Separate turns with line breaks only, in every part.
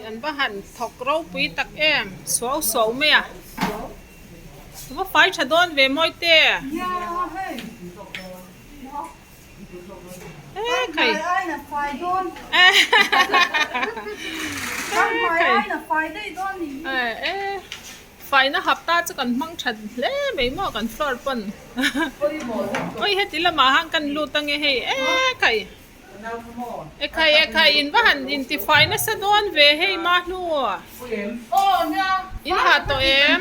อันบ้านถกเราปีตักเอ็มสาวไหมอ่ะว่าไฟชะดอนเวมอยเต้ใครไอ้น่ะไฟโดนไอ้น่ะไฟได้โดนนี่ไฟน่ะหับตาจะกันมั่งฉันเล่ไม่หม้อกันฟลอร์ปนโอ้ยเฮ็ดจิละมาหังกันลูตังเฮ้ใครใครอินบ้านอินที่ไฟน่ะสะดอนเวให้มาลูโอ้เนี่ยอินหาตัวเอ็ม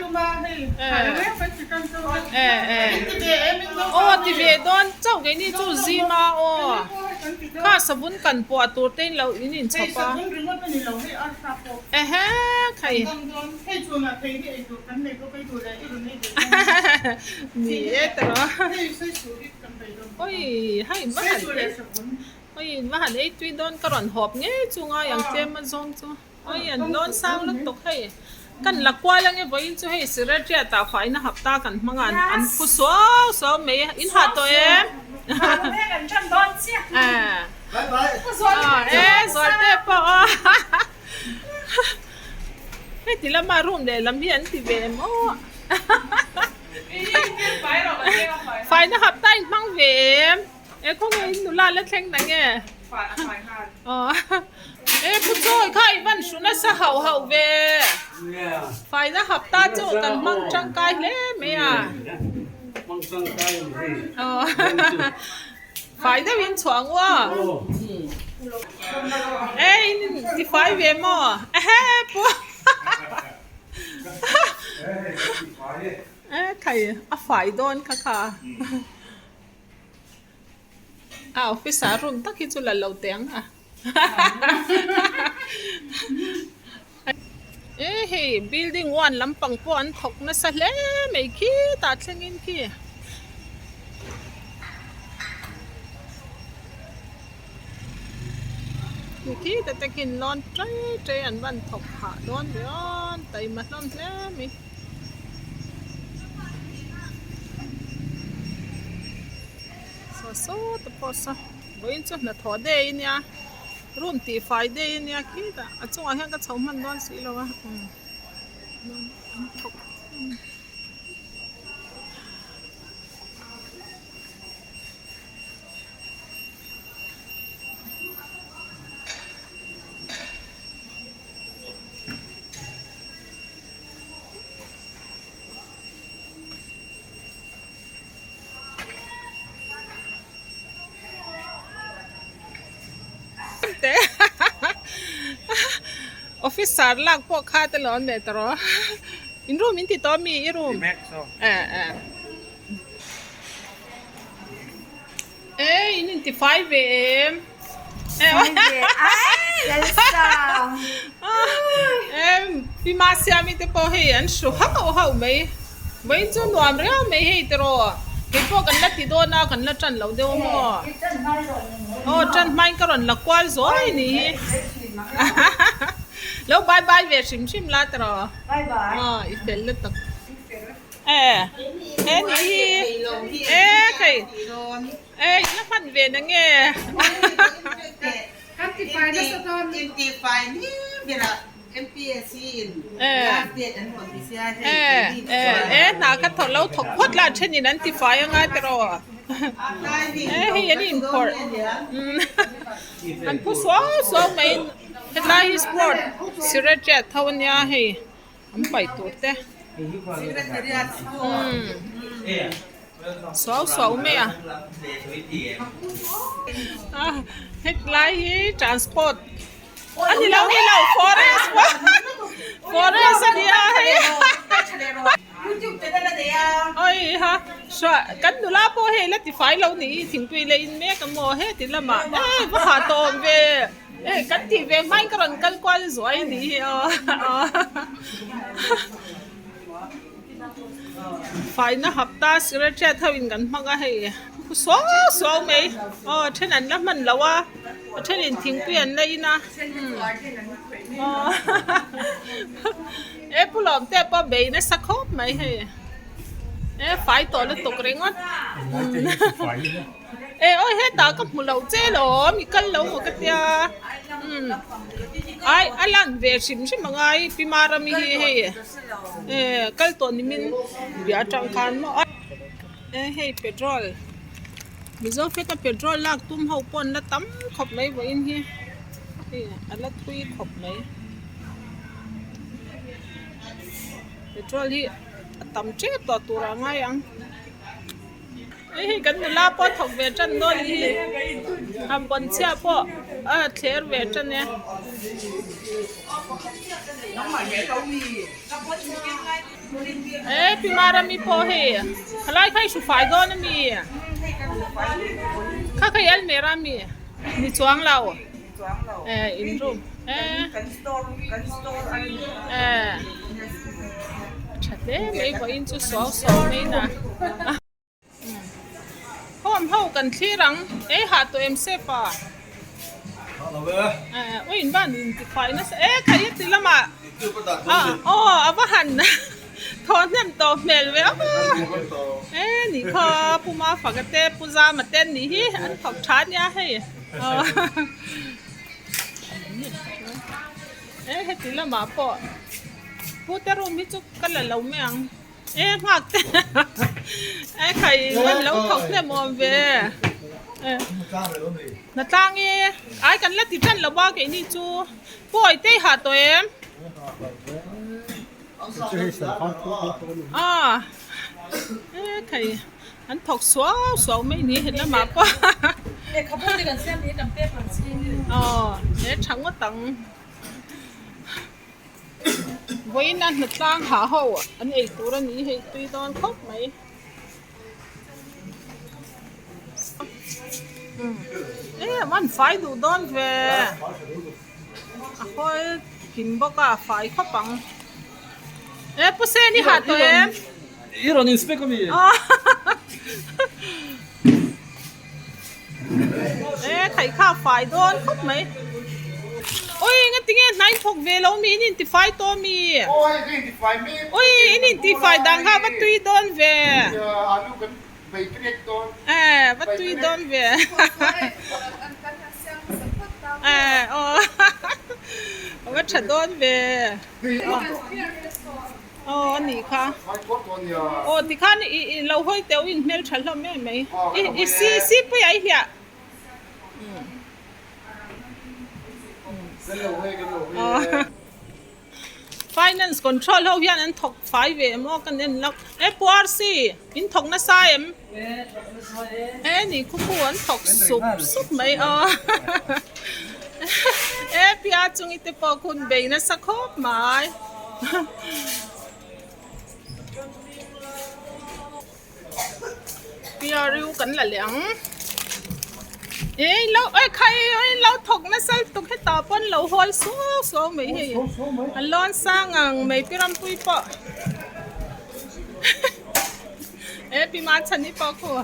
โอ้ที่เวดอนเจ้าไงนี่จู่ซีมาโอ้ข้าสบุนกันปวดตัวเต้นเราอินินชอบปะใครนี่แต่ว่าโอ้ยให้บ้านโอ้ยบ้านไอ้ตุยโดนกระหล่อนหอบเงี้ยจุงอ่ะอย่างเจมันซงจูโอ้ยอันโดนสร้างแล้วตกให้กันหลักว่าแล้วไงบ่อินจูให้สิเรเจียตาไฟนะหับตากันมังอันผู้สาวไม่อินหาตัวเองแม่กันฉันโดนเสียสวัสดีพ่อให้ทีละมาร่วมเดี๋ยวลำเพียนทีเวมโอ้ไฟนะหับใต้มังเวมคงไงหนูลาเล็กแข็งไหนไงอ๋อผู้ช่วยข้าอีวันสุนัขเห่าเวไฟนะหับตาโจกันมังจังกายเล่ไหมอ่ะมังจังกายอ๋อไฟได้วินฉวงว่ะที่ไฟเวมอ่ะปุ๊ใครไฟโดนค่ะออฟฟิศอารุณตักที่จุลเลาเตียงอ่ะbuilding one ลำปังปอนถกนั่นสิเล่ไม่ขี้ตัดเส้นอินขี้ไม่ขี้แต่ตะกินนอนใจอันบันถกขาโดนย้อนไตมาล้อมเล่ไม่so the posa boin chu na tho de nya room ti fai de nya ki da achunga hang ka chhom man don si lo wa officer ลากพวกข้าตลอดเลยตลอดอินรูมอินที่ต่อมีอีรูมอินที่5 AM พี่มาเสียมีแต่พอเห็นสุขเขาไม่จนวันเรียวไม่เห็นตลอดเก็บพวกกันละติดโดนนะกันละจันเราเดียวมั้งจันไม่กระหล่อนละกวาดสวยนี่แล้วบายเวชิมลาตรอบายอีเฟลล์ตักนี่ใครยังพันเวนังเงี้ย
kan ti fai na sa ton ti fai ni bila MPSCเปลี่ยนอันหมดที่เสีย
นาคัดถอดแล้วถกพดลาเช่นนี้นั้นติไฟยังไงตรอให้ยันอินพอร์ตอันผู้สาวไม่เห็นไรฮิสปอร์ตสิเรเจตเท่านี้ให้อันไปตัวเต้สาวไม่อะเห็นไรทรานสปอร์ตอันนี้เราforest อันนี้ให้โอ้ยฮะชัวกันดูลาโปเฮแล้วที่ไฟเราหนีถึงปีเลยแม่กับโมเฮติละมาว่าหาตัวเวกันที่เวไม่กระนั้นกันกว่าสวยดีไฟนะหับตาสิเรเจทวินกันมังก็ให้สาวไหมเช่นนั้นแล้วมันแล้วว่าเช่นนี้ทิ้งเปลี่ยนเลยนะผู้หลอกแต่ป้าเบย์นะสักครบไหมให้ phải tổ là tục đấy ngon ôi hết ta cấp một lẩu chê lỗ mi cân lẩu một cái tia ai làm về xìm xìm mà ai pimara mi he cái tổ này mình bia trăng khan mà hey petrol bây giờ phải cái petrol lạc tum hậu pon là tắm khop mấy với in he anh là thui khop mấy petrol hi tắm chết tọt tụ ra ngay ăn cái này là po thọc về chân đôi đi bận xe po thế về chân nè pimara mi po he khai khai su phải đó mi khai el mera mi chuang lao in room chặt đấy mấy vợ in chú xóa mấy nè hôm hậu cần khi rằng hạ tụi em xếp à ôi bạn thì phải nó sẽ cái gì lắm mà vợ hành thon nem to mèo vậy nỉ kho puma phải cái tép puza mà tên nỉ hi anh học chán nhá hay hết tí là mà po pero mi chút cái là lâu mấy ăn ngạc thầy mình lâu học thêm mồm về nó tăng nghe ai cần là thì chân là bao cái này chú bôi tê hả tụi em thầy anh thọc xóa mấy ní hết là mà po để chẳng có tặng với nên lực tăng hạ hậu anh ấy tụi nó nghĩ hay tuy don khóc mấy mình phải đủ don về thôi kim bọc phải khóc bằng bữa xe đi hạt tụi em
이런 인스펙터미
thầy khá phải don khóc mấy ôi cái tiếng này thuộc về lâu mi nhìn thì phải to mi ôi nhìn thì phải đang ha bắt tùy don về bắt tùy don về bắt chặt don về nỉ kha thì kha này lâu hơi tiêu in mail chặt lắm mấy si bây giờ hiện finance control how hiện anh thọc phải về mà cái nên lọc FRC in thọc nó sai em nỉ cũng muốn thọc sụp mấy bia chung ít bao kun bể nó sắc khóc mãi bia riu cắn là lẻng lâu thọc nó sao tục hết tao bún lâu hôi số mấy gì anh lon sang ngang mấy piram tui po pi mà chân đi po cô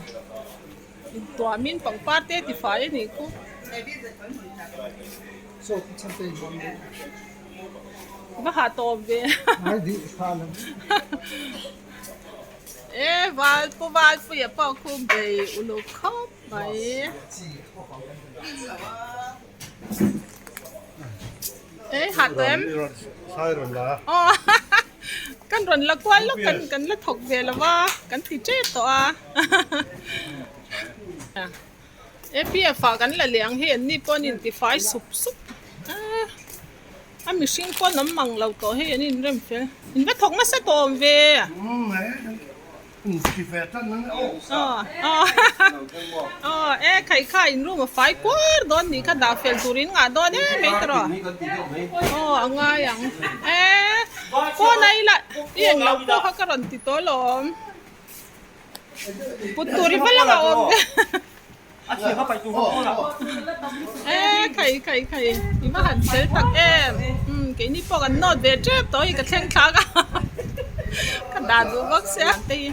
tua min bằng parte thì phải nỉ cô bà hạ to về vào bây bao cô về ulo khóc vậy hạt em căn rồi là quá lúc căn là thọc về là va căn thì chết to bây giờ căn là liang hiện ni po nhìn thì phải sụp anh mình sinh con nấm măng lâu to hay nhìn rem phê nhìn vết thọc nó sẽ to về khai in room phải quá don ni ka da fel turin nga don mấy tro ang nga yang ko nai la yen lo ko ka karon ti to lo puturi pa lang ako khai ima han sel tak em cái ni po kan not ve trep to i ka thleng thla ka kan đã đủ bác sĩ thì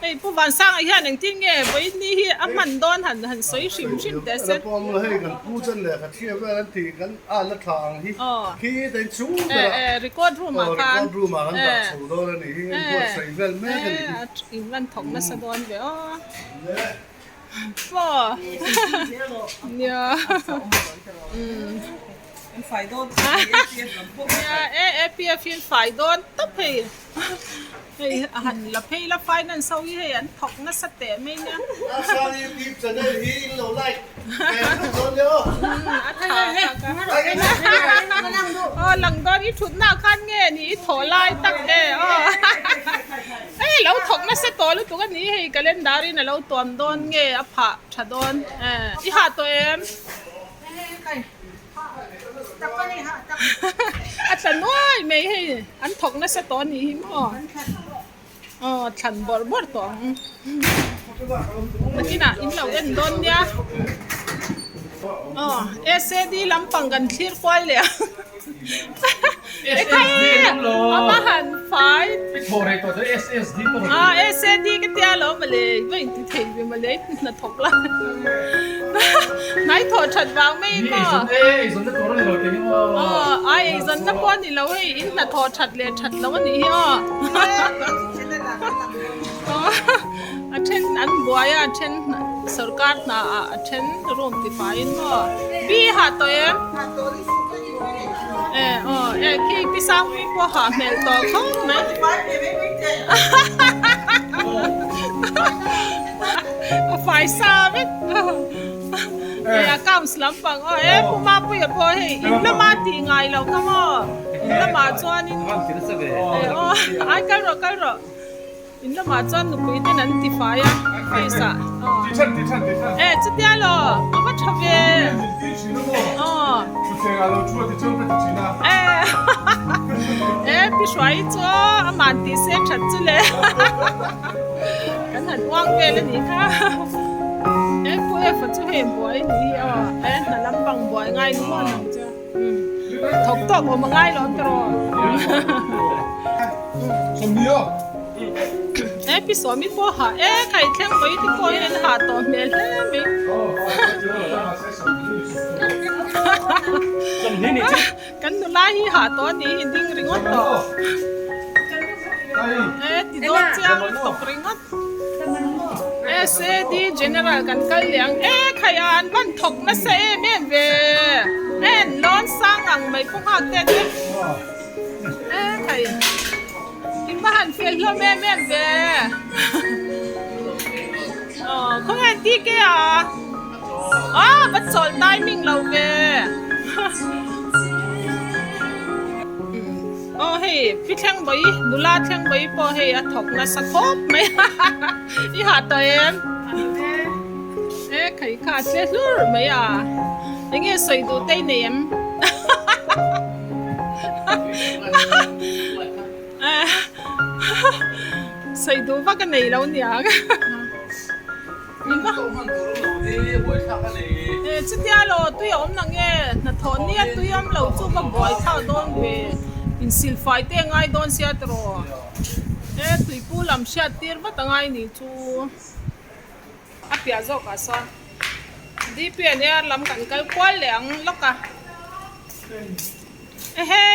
hey phụ văn sang ấy hàng tiếng nghe với ní hi ám mình đón hẳn sấy xìm để
là
xem
bom là hay gần cú chân là cái thiệp là thì gần là thằng hi khi đến chú là
record room mà
record room mà gần đặt số đó là này hi buat sấy vel mấy cái này
in văn thống nó sẽ đón về wow yeah
phải đôn
APF phiên phải đón tấp thì hẳn là pay là finance sau khi anh thọc nó sẽ tệ mình nha
sao đi tiếp cho nên hi lâu lại cái nó nhớ
lần đó đi chút nào khăn nghe ní thổi lại tắc để lâu thọc nó sẽ tối lúc tụi cái ní hay cái lên đá đi là lâu tuần đón nghe áp hạ chả đón đi hạ tụi emฉันน้อยไม่ให้อันถกนั่นสะตอนนี้ฉันบ่ตัวเมื่อกี้น่ะอินเราเอ็นโดนเนี่ยSAD ลำปังกันคลีร์ควายเลยไอ้ใครเอามาหันไฟ
SSD
SAD ก็เตี้ยแล้วมาเลยไม่ติดเทปมาเลยน่ะถกละนายถอดฉันวางไม่มาไอ้สันนับวันนี้เราให้อินน่ะถอดฉันเลยฉันแล้ววันนี้เช่นอันบัวเช่นสุรการน่ะเช่นร่วมติดไฟก็ปีหาตัวเองพี่สาวพี่พ่อหาเมลต่อเขาไหมไฟซาไหมก้าวสลับฟังผู้มาปุยพ่อให้อินละมาตีไงเราก็ว่าอินละมาจวนอินไอ้กันรออินละมาจวนหนูปุยที่นั่นตีไฟพี่สาวจะเดียวหรอเอามาทำเองพี่ช่วยจ้าอามันตีเส้นฉันจุเลยกันหันว่างเวลนี่ค่ะผู้ฝึกจะเห็นบ่อยนี่นั่นลำบังบ่อยง่ายนี่มันจ้ะถกตอกผมง่ายร้อนตลอดพี่สอนมีพ่อหาใครแข่งไปที่พ่อเห็นหาต่อเมลได้ไหมกันดูไล่หาตัวนี้หินดิ้งริงอต่อติดโดนเจ้าตกริงอSAD General กันกันเลี้ยงขยันวันถกนะเซ่เมียนเวร้อนสร้างอังไม่พวกหักเด็ดใครกินบ้านเฟียร์แม่เมียนเวเขาไงตีแกบัดสอนได้มิ่งเราเวเฮ้ยพี่แข่งใบดูลาแข่งใบพอเฮ้ยถกนะสักครบไหมยี่หาตัวเองใครขาดเสียรู้ไหมยังไงใส่ดูเต้นเนี่ยใส่ดูว่ากันไหนแล้วเนี่ยนี่ก็จะเดียวเราตัวอมนังเงี้ยน่ะทอนเนี่ยตัวอมเราจูบมาบ่อยเท่าโดนเวอินซิลไฟเต้ง่ายโดนเสียตรอตุยปูลำเสียตีร์ว่าตั้งไงนี่จูอาเปียจอกอ่ะซะดีเปียเนี่ยลำกันกัลกวาเหลียงล็อกอ่ะ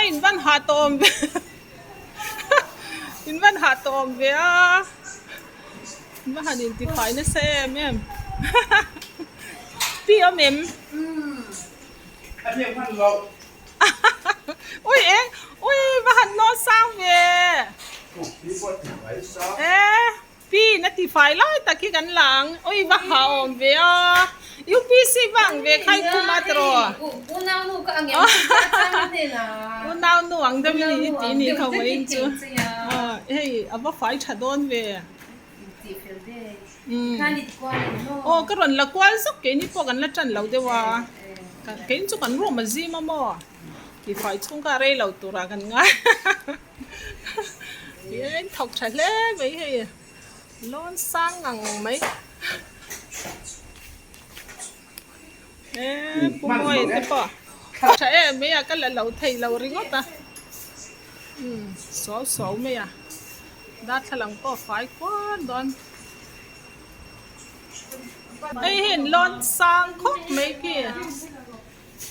อินวันหาตอมอินวันหาตอมเวียอินวันหาดินติไฟนั่นเซ่แม่พี่เอาเมม
อันนี้มันเรา
อุ้ยมาหันนอนสร้างเว่พี่นัดที่ไฟไล่ตะกี้กันหลังว่าหาอมเว่ยูพี่สิบังเว่ใครคุมาตรอ
อุณาวนูก็อังยังไม่ได้นะ
อุณาวนูอังจะมีตีนี่เขาไม่จูเอาว่าไฟชัดโดนเว่ก็รอนละกวนสักเกนี่พวกกันละจันเราเดี๋ยวว่าเกณฑ์จุกันร่วมมาซีมาหม้อที่ไฟชุ่งการเร่เราตัวรักันง่ายถกฉันเล่ไหมเฮ้ยร้อนสร้างงังไหมปุ้มวยที่ป่ะใช่ไหมกันแล้วเราไทยเราริงอ่ะสาวไม่ đắt thằng lăng có phải quá đòn ai hiện lon sang khóc mấy kia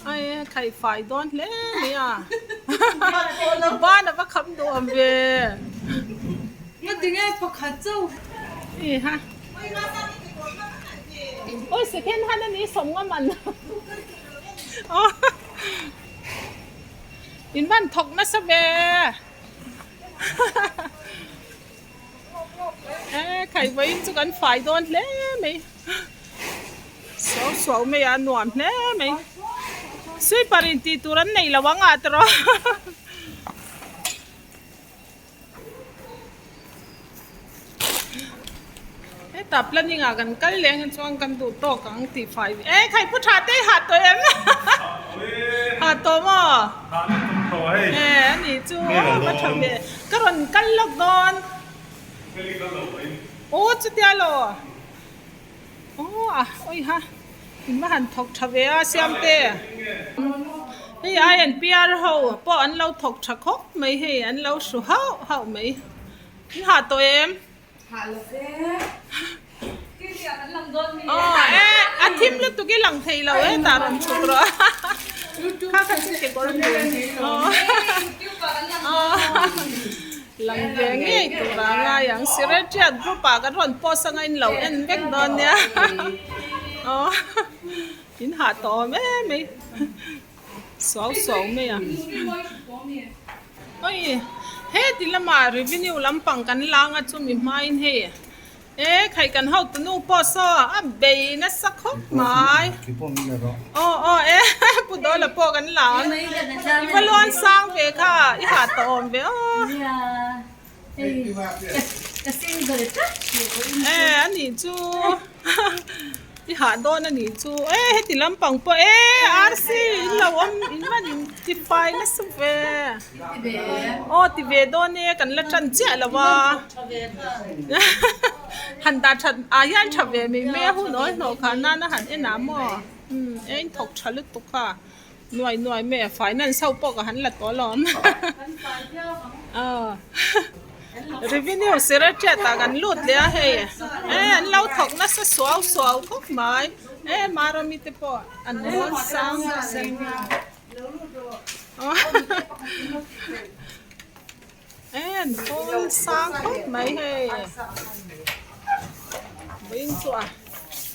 ai khai phải đòn lẽ này à ba nó bắt khăm đồ về
nó tiếng nghe bọc hạt châu
이 하. second 하는 이 성화만. 인만 덕나서 배. Khai với chú gắn phải đón lẽ mày. Xấu mày ăn nuông lẽ mày. Suy parin ti turan này là vắng à tro. tập lên như gần cái liền cho anh cầm đủ to cắn thì phải khai bút hạt tôi em hạt tôi mà anh ấy chú bắt chậm về cái còn cắn lóc đòn chú tia lo ôi ha mình mà hành thọc chậm về xem tê ai anh PR hậu bỏ anh lâu thọc chậm khóc mấy hay anh lâu số hậu mấy hạt tôi em thím lúc tôi cái lòng thầy lâu ấy ta làm chụp rồi khác xin cái có làm gì lòng về nghe tụi bà ngay yang xí ra chết bố bà cái đoàn po sang anh lâu anh biết đòn nha chính hạ to mấy xấu mấy à ôi hết thì là mà revenue làm bằng cái lang ở chỗ mình mai hết khaiกันhậuตัวนู้นพอซ้อเบย์นะสักคบไหมพูดด้วยละพอกันหลังอีวันล้วนสร้างเวค่ะอีหาตอมเวอันนี้จูอีหาโดนอันนี้จูให้ติลำปังปะอาร์ซีเราว่ามันติดไฟนะสุเวติเวโดนเนี่ยกันละจันเจ้าละว่าหันตาฉันอายันฉันเวมีแม่หูน้อยหนอค่ะนั่นหันน้ำอ่ะถกฉลุตุกค่ะหน่วยแม่ฝ่ายนั่นเศร้าปอกหันละตัวล้อมrevenue เสียเจ็ดตากันลุดเลยเฮ้เราถกน่าจะสวพวกไม้มาเรามีแต่ปออันนี้สร้างเสียงคนสร้างพวกไม้เฮ้วิ่งตัว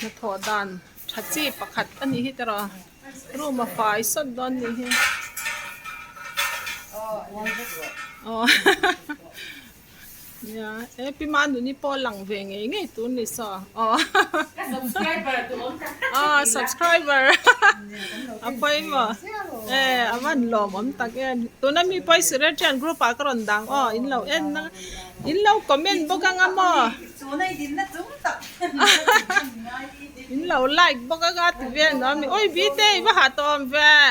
มาถอดดันชัดจีประคัดอันนี้ที่ตรอรู้มาฝ่ายส้นดอนนี้เนี่ยพี่มาดูนี่พอหลังเวงไงตัวนี้ซะsubscriber ไปมั้ยมันหล่อมันตะแกนตัวนั้นมีไปสิเรจันกรุ๊ปปากรอนดังอินเราคอมเมนต์บอกกันงั้นมั้ยอินเราไลค์บอกกันที่เวียนน้ำโอ้ยบีเต้ว่าหาตัวมันเว้ย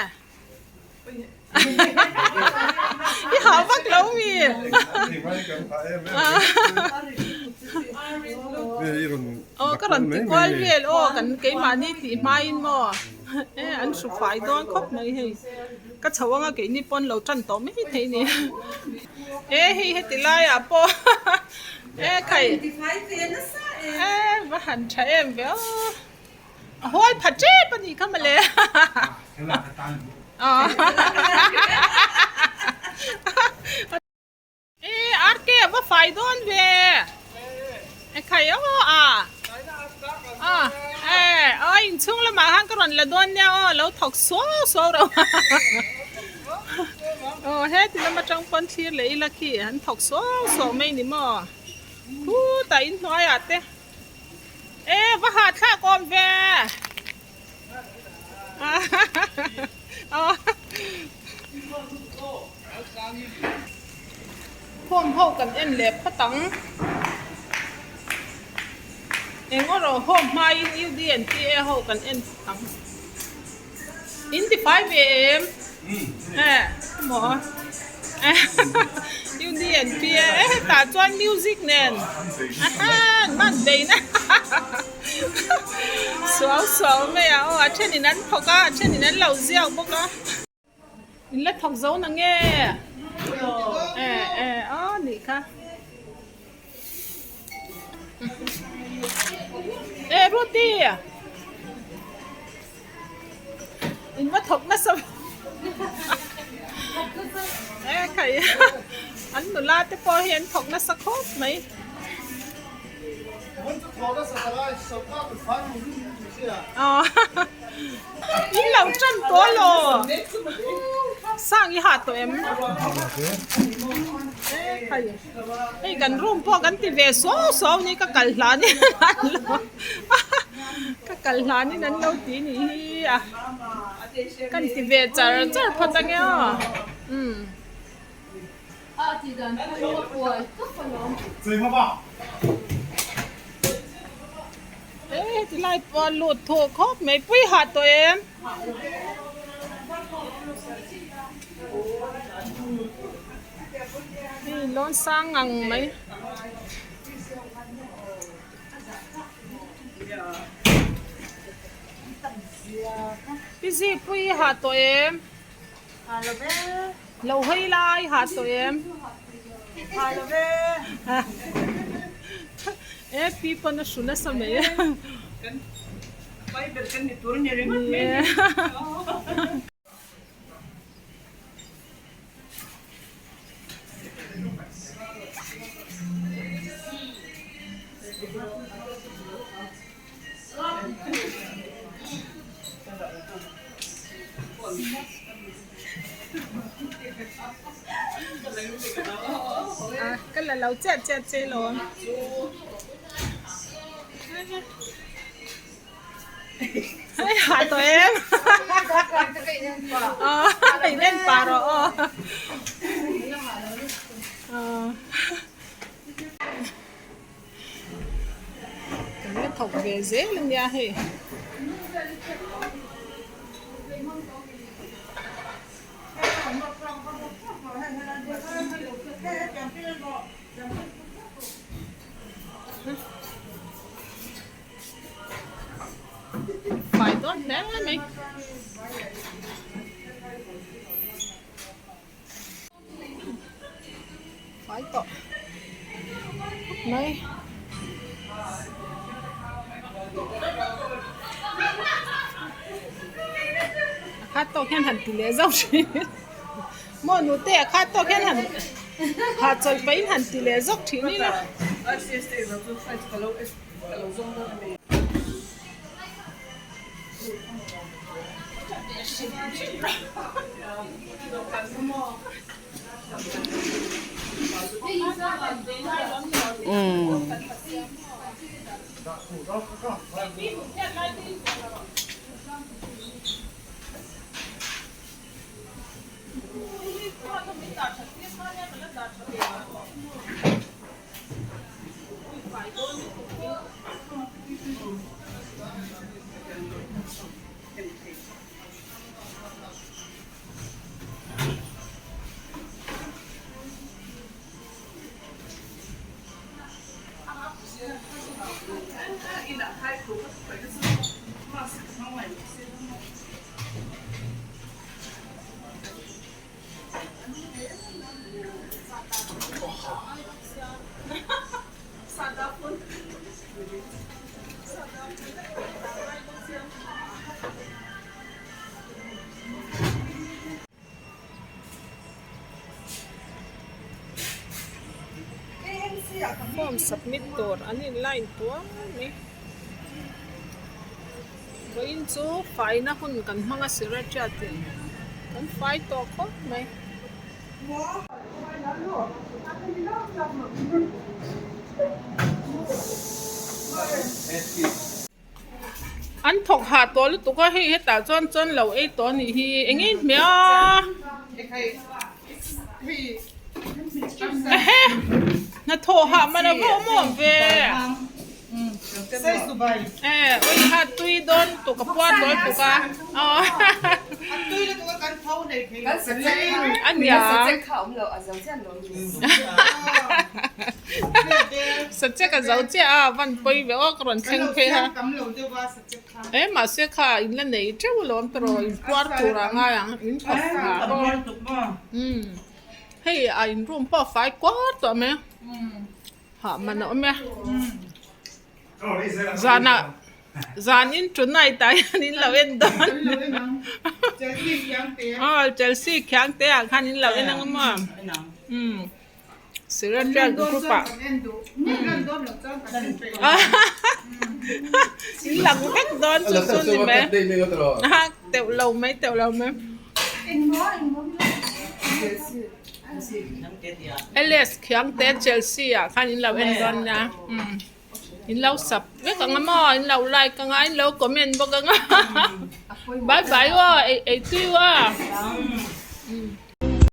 อีหาบักแล้วมีก็รันติกอลเวลกันเกี่ยมานี่ตีมาอินมั้งอันสุดฝ่ายโดนคบไม่ให้ก็ชาวว่าเกี่ยนี่ปนเราจันโตไม่ให้นี่ให้ติลายอ่ะปอใครว่าหันใช้เอ็มเวลโอ้ยผัดเจ็บปนี่เข้ามาเลยอาร์เก็บว่าไฟโดนเวใครอินช่วงละมาหันกระนละโดนเนี่ยเราถกสู้เราเฮ้ยที่เรามาจังปนทีเลยละขี้หันถกสู้ไม่นี่มั้งผู้แต่อินน้อยอ่ะเต้ว่าหาท่ากอมเวพ่วงเข้ากันเล็บพะตังก็เราห้องมาอินเดียนที่เข้ากันตังอินที่5 AM หมออินเดียนที่ตาจวนมิวสิกเนี่ยมันดีนะสาวไม่เอาเช่นนั้นพอก็เช่นนั้นเราเจียวพวกก็อินเล็กทอกโซนนั่งเงี้ยนี่ค่ะ รู้ตีอ่ะอินว่าถกนะสับใครอันหนูลาแต่พอเห็นถกนะสักครบไหมอ๋อนี่เราจนตัวโลสร้างยี่ห้าตัวเอ็มใครไอ้กันรุ่มพวกกันที่เวสโซนี่ก็กันหลานนี่ก็กันหลานนี่นั่นเราตีนี่อ่ะกันที่เวจะพอจังเงี้ย
既然我这可能。
嘴巴吧。
ที่ไล่ปอหลุดถูกครบไม่ปุ้ยหัดตัวเองนี่ร้อนสร้างงังไหมพี่สิปุ้ยหัดตัวเองเราให้ไล่หัดตัวเองพี่ปนชุนสมัยไปเดินกันในตัวนี้เลยมั้ยก็เลยเราเจ๊หรอให้หาตัวเองไปเล่นปลาหรอกันไม่ถกเบเซ่เลยเนี่ยเฮ้phải tốt thế mình phải tốt này khát to khen hẳn tỷ lệ dốc chứ mỗi nụ tè khát to khen hẳn hạt rồi phải hẳn tỷ lệ dốc thì này là form submit ตัวอันนี้ไล่ตัวนี่ก็อินซูไฟนะคุณกันมังสิระจัดกันไฟตัวก็ไหมอันถกหาตัวหรือตัวก็ให้แต่จนเราไอ้ตัวนี้ที่เอ็งไงเมียน่ะโทรหามันนะพ่อหมอเว่โอ้ยหาตุยโดนตัวกับพ่อโดนตัวกันอ๋อตุยแล้วตัวกันเท่าไหนอันยาสัจจะกับเราเจ้าวันไปแบบว่ากรอนเชิงเพฮะมาเสียค่ะอินเล่นไหนเจ้าล้อมตรอยกวาดตัวร่างอย่างอินขับขาให้อินร่วมป้อไฟกวาดตัวไหมหามันเอาไหม Zana Zanin tonight tayo kanin lawin doon. Oh, Chelsea kyang te kanin lawin ang mo. Sira siya ko pa. Silang tek doon susun ni be. Teo lâu mấy. Elias kyang te Chelsea kanin lawin doon na. In lâu sập biết cả ngắm mò in lâu like cả ngay in lâu comment bao cả ngắm bye bye wa ai tuy wa